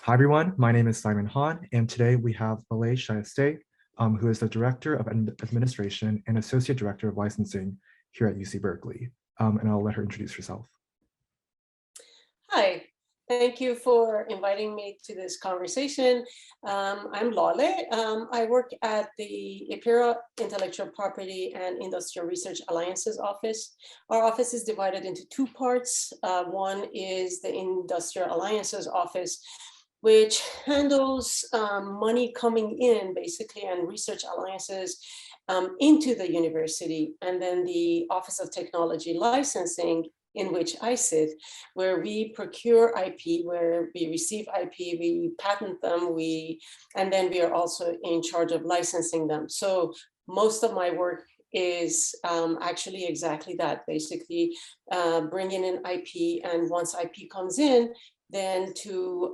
Hi everyone, my name is Simon Han, and today we have Laleh Shayesteh, who is the Director of Administration and Associate Director of Licensing here at UC Berkeley. And I'll let her introduce herself. Hi, thank you for inviting me to this conversation. I'm Laleh. I work at the IPIRA Intellectual Property and Industrial Research Alliances Office. Our office is divided into two parts. One is the Industrial Alliances Office, which handles money coming in basically and research alliances into the university. And then the Office of Technology Licensing, in which I sit, where we procure IP, where we receive IP, we patent them, and then we are also in charge of licensing them. So most of my work is actually exactly that, basically bringing in IP, and once IP comes in, then to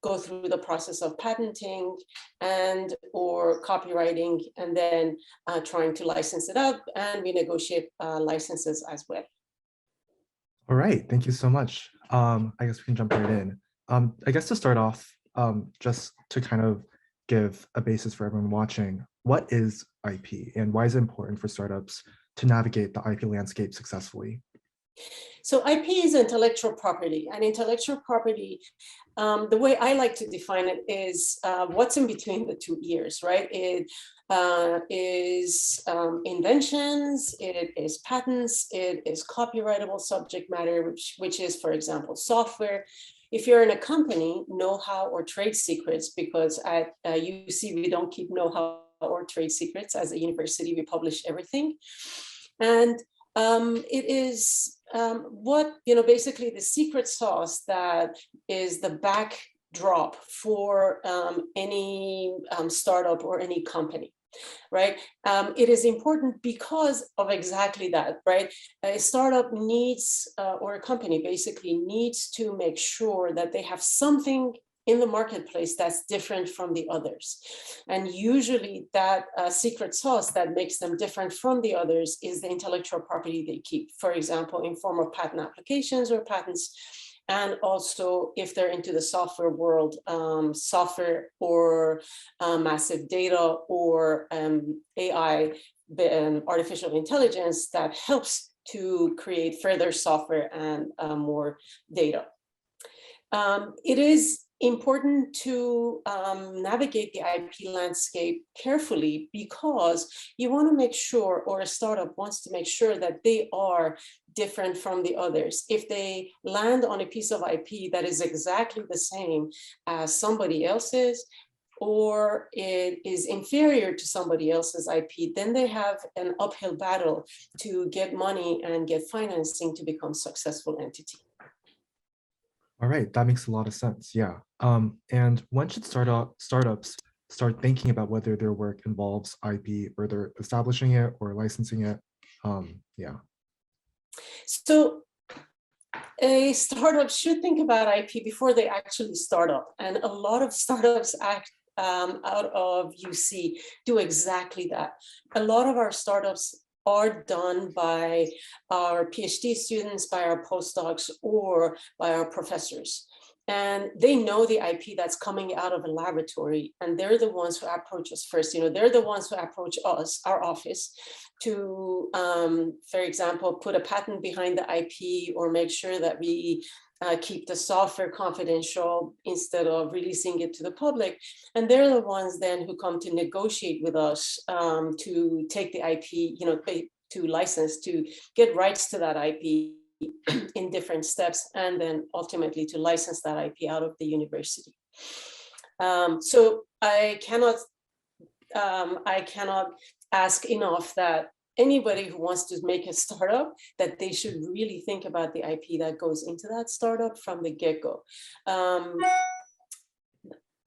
go through the process of patenting and or copywriting, and then trying to license it up, and we negotiate licenses as well. All right, thank you so much. I guess we can jump right in. I guess to start off, just to kind of give a basis for everyone watching, what is IP and why is it important for startups to navigate the IP landscape successfully? So IP is intellectual property, and intellectual property, the way I like to define it is what's in between the two ears, right? It is inventions, it is patents, it is copyrightable subject matter, which is, for example, software. If you're in a company, know-how or trade secrets, because at UC, we don't keep know-how or trade secrets. As a university, we publish everything. And it is basically the secret sauce that is the backdrop for any startup or any company, right? It is important because of exactly that, right? A startup needs, or a company basically needs to make sure that they have something in the marketplace that's different from the others. And usually that secret sauce that makes them different from the others is the intellectual property they keep, for example, in form of patent applications or patents. And also if they're into the software world, software or massive data or AI, artificial intelligence that helps to create further software and more data. It is important to navigate the IP landscape carefully, because you want to make sure, or a startup wants to make sure, that they are different from the others. If they land on a piece of IP that is exactly the same as somebody else's, or it is inferior to somebody else's IP, then they have an uphill battle to get money and get financing to become a successful entity. All right, that makes a lot of sense, yeah. And when should startups start thinking about whether their work involves IP, or they're establishing it or licensing it? Yeah. So a startup should think about IP before they actually start up. And a lot of startups out of UC do exactly that. A lot of our startups are done by our PhD students, by our postdocs, or by our professors. And they know the IP that's coming out of a laboratory, and they're the ones who approach us first. They're the ones who approach us, our office, to, for example, put a patent behind the IP, or make sure that we keep the software confidential instead of releasing it to the public. And they're the ones then who come to negotiate with us to take the IP, to license, to get rights to that IP in different steps, and then ultimately to license that IP out of the university. So I cannot ask enough that anybody who wants to make a startup, that they should really think about the IP that goes into that startup from the get-go.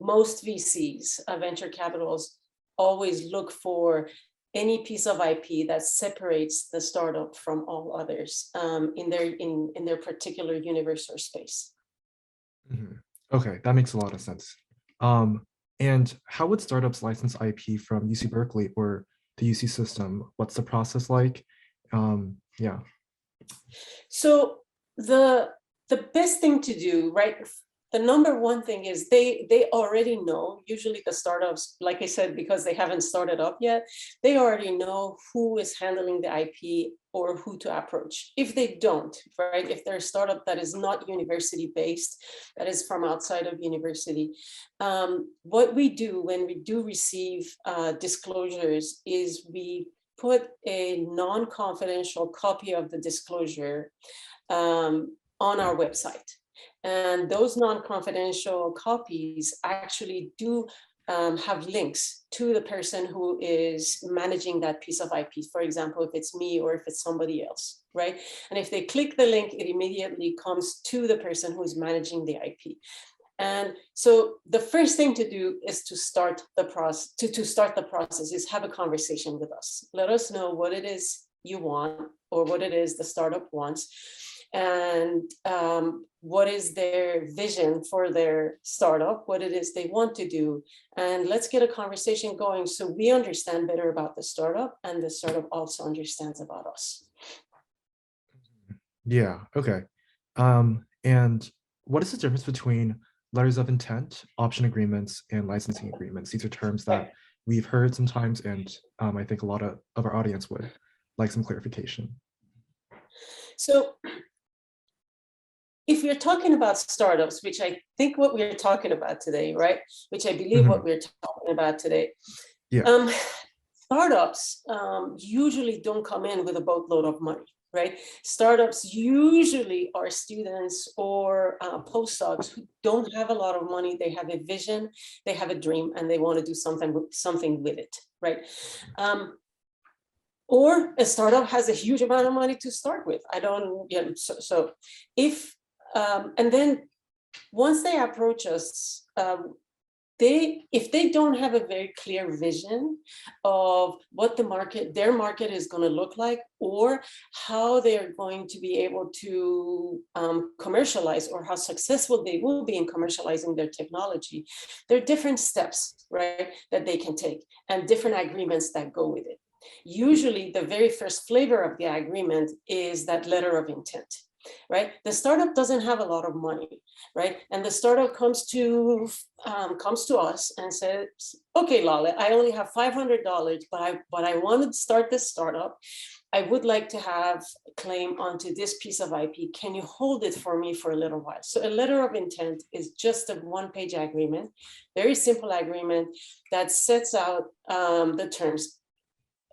Most VCs, venture capitals, always look for any piece of IP that separates the startup from all others in their particular universe or space. Mm-hmm. Okay, that makes a lot of sense. And how would startups license IP from UC Berkeley or the UC system? What's the process like? Yeah. So the best thing to do, right? the number one thing is they already know, usually the startups, like I said, because they haven't started up yet, they already know who is handling the IP or who to approach. If they don't, right, if they're a startup that is not university based, that is from outside of university, what we do when we do receive disclosures is we put a non-confidential copy of the disclosure on our website. And those non-confidential copies actually do have links to the person who is managing that piece of IP. For example, if it's me or if it's somebody else, right? And if they click the link, it immediately comes to the person who is managing the IP. And so the first thing to do is to start the process, is have a conversation with us. Let us know what it is you want or what it is the startup wants, and what is their vision for their startup, what it is they want to do. And let's get a conversation going so we understand better about the startup and the startup also understands about us. Yeah, okay. And what is the difference between letters of intent, option agreements, and licensing agreements? These are terms that we've heard sometimes, and I think a lot of our audience would like some clarification. So if we're talking about startups, which I think what we're talking about today, right? Which I believe what we're talking about today. Yeah. Startups usually don't come in with a boatload of money, right? Startups usually are students or postdocs who don't have a lot of money. They have a vision, they have a dream, and they want to do something with it, right? Or a startup has a huge amount of money to start with. I don't, you know, so if, and then once they approach us, if they don't have a very clear vision of what their market is going to look like, or how they're going to be able to commercialize, or how successful they will be in commercializing their technology, there are different steps, right, that they can take, and different agreements that go with it. Usually the very first flavor of the agreement is that letter of intent, right? The startup doesn't have a lot of money, right? And the startup comes to us and says, okay, Laleh, I only have $500, but I want to start this startup. I would like to have a claim onto this piece of IP. Can you hold it for me for a little while? So a letter of intent is just a one-page agreement, very simple agreement that sets out the terms.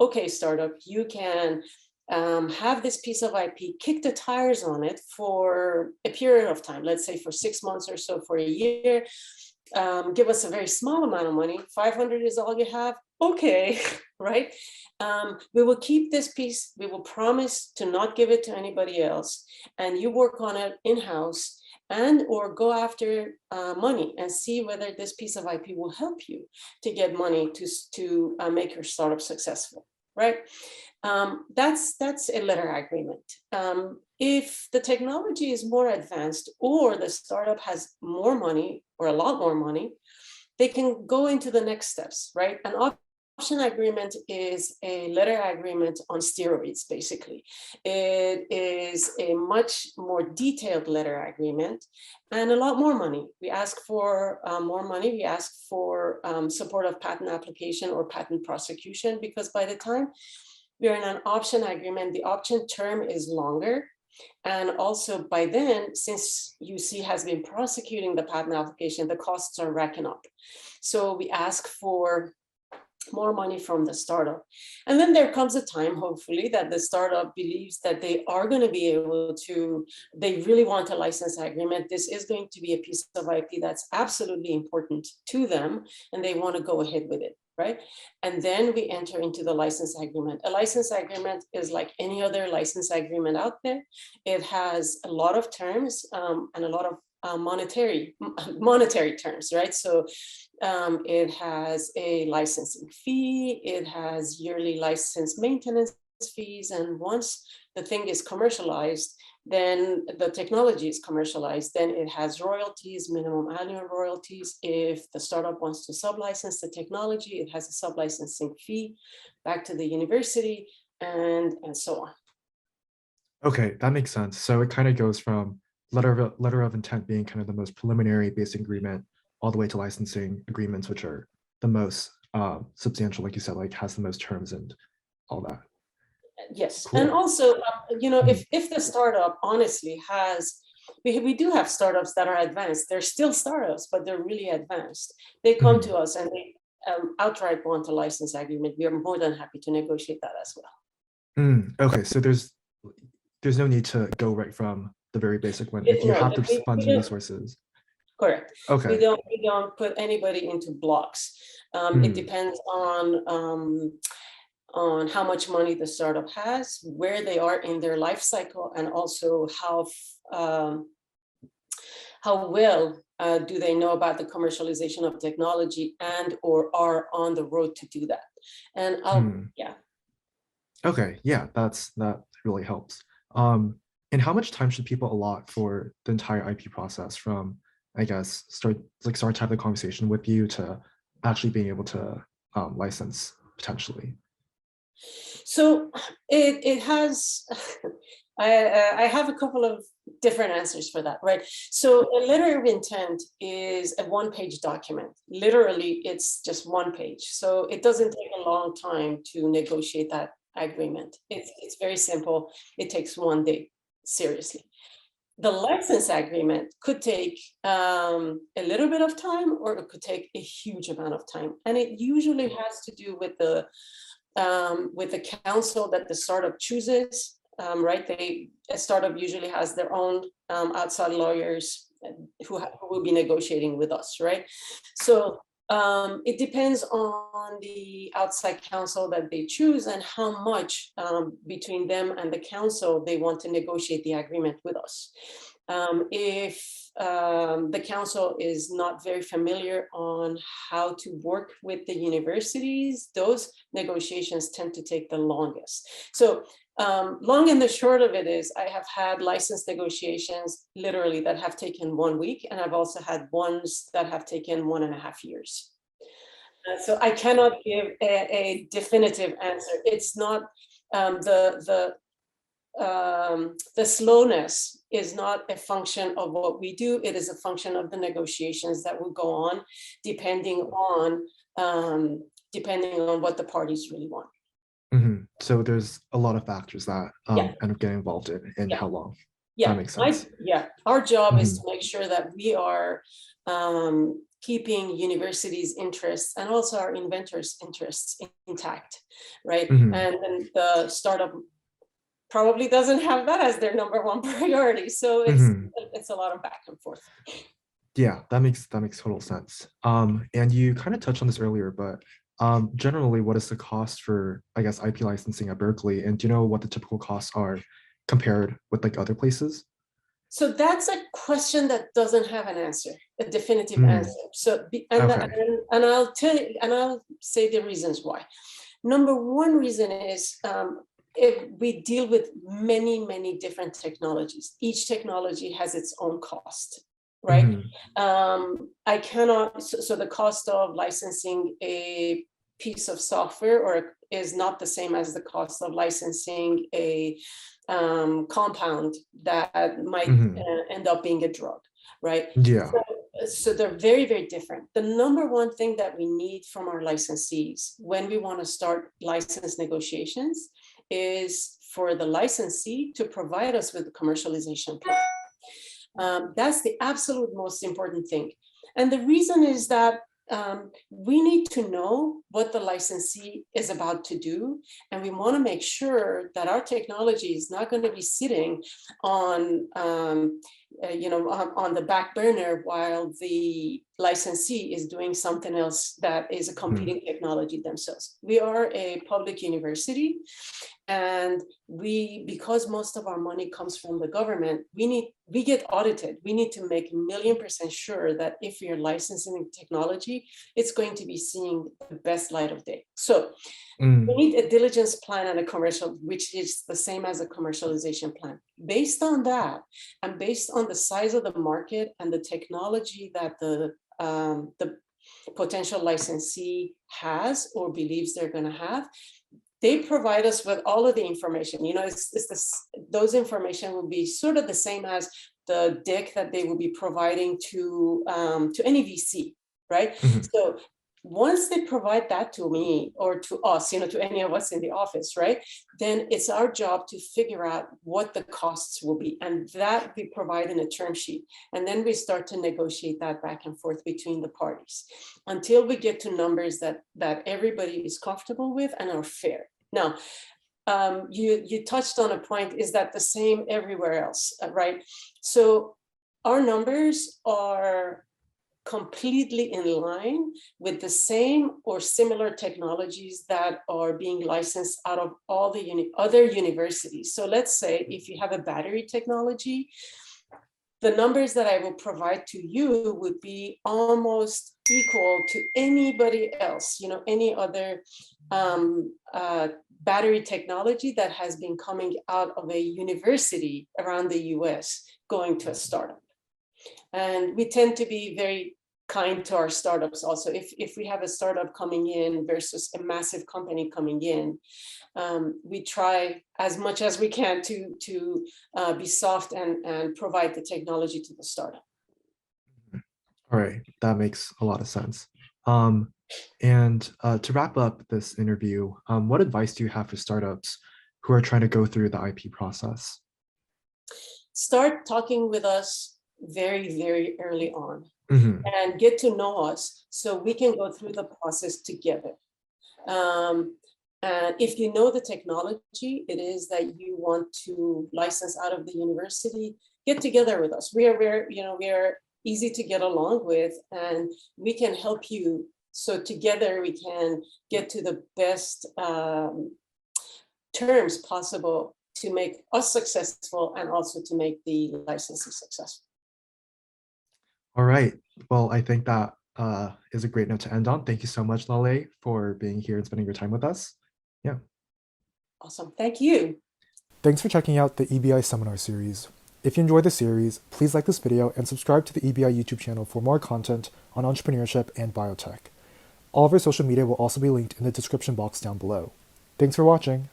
Okay, startup, you can have this piece of IP, kick the tires on it for a period of time, let's say for 6 months or so, for a year. Give us a very small amount of money. 500 is all you have. Okay, right? We will keep this piece. We will promise to not give it to anybody else. And you work on it in-house, and or go after money and see whether this piece of IP will help you to get money to make your startup successful, right? That's a letter agreement. If the technology is more advanced, or the startup has more money or a lot more money, they can go into the next steps, right? An option agreement is a letter agreement on steroids, basically. It is a much more detailed letter agreement and a lot more money. We ask for more money. We ask for support of patent application or patent prosecution, because by the time we're in an option agreement, the option term is longer. And also by then, since UC has been prosecuting the patent application, the costs are racking up. So we ask for more money from the startup. And then there comes a time, hopefully, that the startup believes that they are going to be able to, they really want a license agreement. This is going to be a piece of IP that's absolutely important to them, and they want to go ahead with it, right? And then we enter into the license agreement. A license agreement is like any other license agreement out there. It has a lot of terms and a lot of monetary terms, right? So it has a licensing fee, it has yearly license maintenance fees, and once the thing is commercialized, then the technology is commercialized, then it has royalties, minimum annual royalties. If the startup wants to sublicense the technology, it has a sublicensing fee back to the university, and so on. Okay, that makes sense. So it kind of goes from letter of intent being kind of the most preliminary basic agreement, all the way to licensing agreements, which are the most substantial, like you said, like has the most terms and all that. Yes, Cool. and also, Mhm. if the startup honestly has, we do have startups that are advanced. They're still startups, but they're really advanced. They come Mhm. to us and they outright want a license agreement. We are more than happy to negotiate that as well. Okay, so there's no need to go right from the very basic one if you No, have the we funds and don't. resources. Correct. Okay. We don't put anybody into blocks. It Mm, depends on how much money the startup has, where they are in their life cycle, and also how well do they know about the commercialization of technology and or are on the road to do that. And yeah. okay, yeah, that really helps. And how much time should people allot for the entire IP process from, I guess, start to have the conversation with you to actually being able to license potentially? So it has, I have a couple of different answers for that, right? So a letter of intent is a one-page document. Literally, it's just one page. So it doesn't take a long time to negotiate that agreement. It's very simple. It takes one day, seriously. The license agreement could take a little bit of time, or it could take a huge amount of time. And it usually has to do with the counsel that the startup chooses, right? A startup usually has their own outside lawyers who will be negotiating with us, right? So it depends on the outside counsel that they choose and how much between them and the counsel they want to negotiate the agreement with us. If the council is not very familiar on how to work with the universities, those negotiations tend to take the longest. So long and the short of it is I have had license negotiations literally that have taken 1 week, and I've also had ones that have taken 1.5 years. So I cannot give a definitive answer. It's not the slowness is not a function of what we do. It is a function of the negotiations that will go on, depending on what the parties really want. So there's a lot of factors that Yeah, end up getting involved in and yeah, how long. That yeah. makes sense. Our job is Mhm. to make sure that we are keeping universities' interests and also our inventors' interests intact, right? Mhm. And then the startup probably doesn't have that as their number one priority. So Mhm. it's a lot of back and forth. Yeah, that makes total sense. And you kind of touched on this earlier, but generally, what is the cost for, I guess, IP licensing at Berkeley? And do you know what the typical costs are compared with like other places? So that's a question that doesn't have an answer, a definitive answer. Mm, So okay. and I'll tell you, and I'll say the reasons why. Number one reason is if we deal with many different technologies. Each technology has its own cost, right? Mhm. I cannot. So the cost of licensing a piece of software or is not the same as the cost of licensing a compound that might Mhm. end up being a drug, right? Yeah. So they're very different. The number one thing that we need from our licensees when we want to start license negotiations is for the licensee to provide us with a commercialization plan. That's the absolute most important thing. And the reason is that we need to know what the licensee is about to do, and we want to make sure that our technology is not going to be sitting on, on the back burner while the licensee is doing something else that is a Mhm. competing technology themselves. We are a public university, and because most of our money comes from the government, we get audited. We need to make 1,000,000% sure that if we are licensing technology, it's going to be seeing the best light of day. So we Mm, need a diligence plan and a commercial, which is the same as a commercialization plan. Based on that, and based on the size of the market and the technology that the potential licensee has or believes they're going to have, they provide us with all of the information. It's this those information will be sort of the same as the deck that they will be providing to any VC, right? Mhm. So once they provide that to me or to us, to any of us in the office, right? Then it's our job to figure out what the costs will be, and that we provide in a term sheet. And then we start to negotiate that back and forth between the parties until we get to numbers that everybody is comfortable with and are fair. Now, you touched on a point, is that the same everywhere else, right? So our numbers are completely in line with the same or similar technologies that are being licensed out of all the other universities. So let's say if you have a battery technology, the numbers that I will provide to you would be almost equal to anybody else, any other battery technology that has been coming out of a university around the US going to a startup. And we tend to be very kind to our startups also. If we have a startup coming in versus a massive company coming in, we try as much as we can to be soft and provide the technology to the startup. All right, that makes a lot of sense. And to wrap up this interview, what advice do you have for startups who are trying to go through the IP process? Start talking with us very, very early on. Mhm. And get to know us so we can go through the process together. And if you know the technology it is that you want to license out of the university, get together with us. We are easy to get along with, and we can help you. So together we can get to the best terms possible to make us successful and also to make the licensing successful. All right. Well, I think that is a great note to end on. Thank you so much, Laleh, for being here and spending your time with us. Yeah. Awesome. Thank you. Thanks for checking out the EBI seminar series. If you enjoyed the series, please like this video and subscribe to the EBI YouTube channel for more content on entrepreneurship and biotech. All of our social media will also be linked in the description box down below. Thanks for watching.